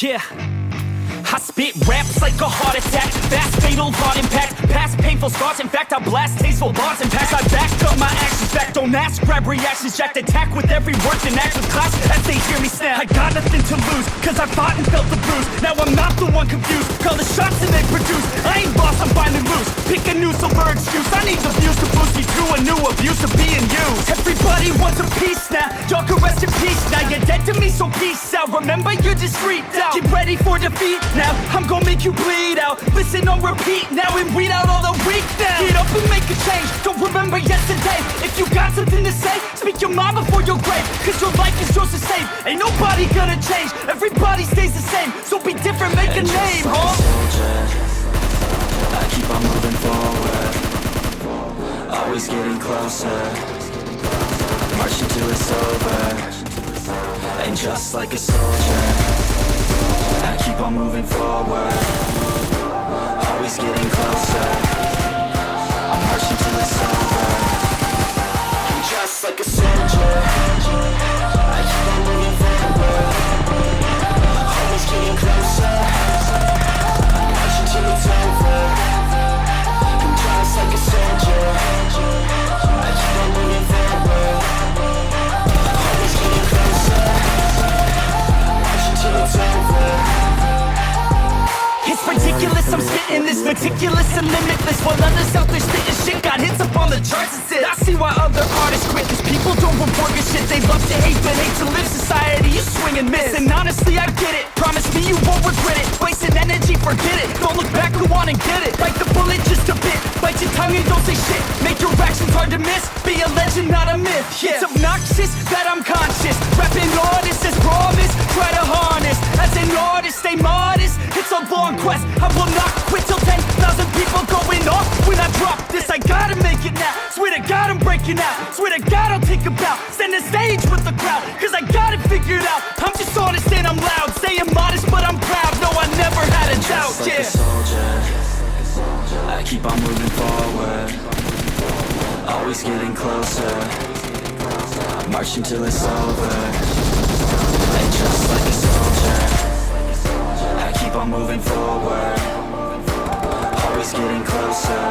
Yeah, I spit raps like a heart attack, fast, fatal, hard impact, past painful scars. In fact, I blast tasteful bars and pass. I back up my actions back, don't ask, grab reactions, jacked attack with every word and act with class as they hear me snap. I got nothing to lose, cause I fought and felt the bruise. Now I'm not the one confused, call the shots and they produce. I ain't lost, I'm finally loose, pick a new silver excuse. I need the views to boost me to a new abuse of being used. Everybody wants a piece now, y'all can rest in peace now. You're dead to me, so peace out. Remember, you're just freaked out. Get ready for defeat now, I'm gonna make you bleed out. Listen on repeat now and weed out all the weak now. Get up and make a change, don't remember yesterday. If you got something to say, speak your mind before your grave, cause your life is yours to save. Ain't nobody gonna change, everybody stays the same. So be different, make a name, huh? I keep on moving forward, always getting closer, marching till it's over. And just like a soldier, I keep on moving forward, always getting closer, I'm marching till it's over. And just like a soldier, I keep on moving forward, always getting closer, I'm marching till it's over. And just like a soldier, I keep on moving forward, always getting closer, marching till it's over. It's ridiculous, I'm spitting this meticulous and limitless, while others out there spitting shit got hits up on the charts and shit. I see why other artists quit, cause people don't report good shit. They love to hate but hate to live. Society, you swing and miss, and honestly I get it. Promise me you won't regret it. Wasting energy, forget it. Don't look back, go on and get it. Bite the bullet just a bit, bite your tongue and don't say shit. Make your actions hard to miss, be a legend not a myth. Yeah. It's obnoxious that I'm conscious, rapping artists as promise. Try to harness, as an artist stay modest. It's a long quest, I will not quit till 10,000 people going off. When I drop this, I gotta make it now. Swear to God I'm breaking out, swear to God I'll take a bow. Stand the stage with the crowd, cause I got it figured out. I'm just honest and I'm loud, saying modest but I'm proud. No, I never had a doubt, Just like a soldier, I keep on moving forward, always getting closer, marching till it's over. And just like a soldier, I keep on moving forward, always getting closer,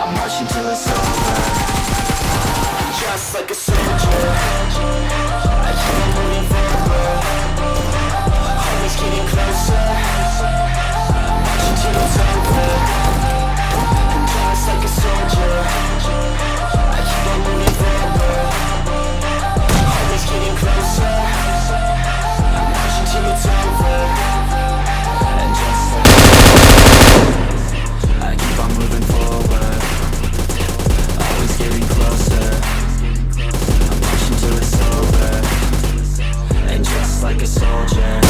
I'm marching till it's over. Just like a soldier, I keep on moving forward, always getting closer, I'm marching till it's over. And just like a soldier, I keep on moving forward, always getting closer, I'm marching till it's over. And just like I keep on moving forward, always getting closer, I'm marching till it's over. And just like a soldier,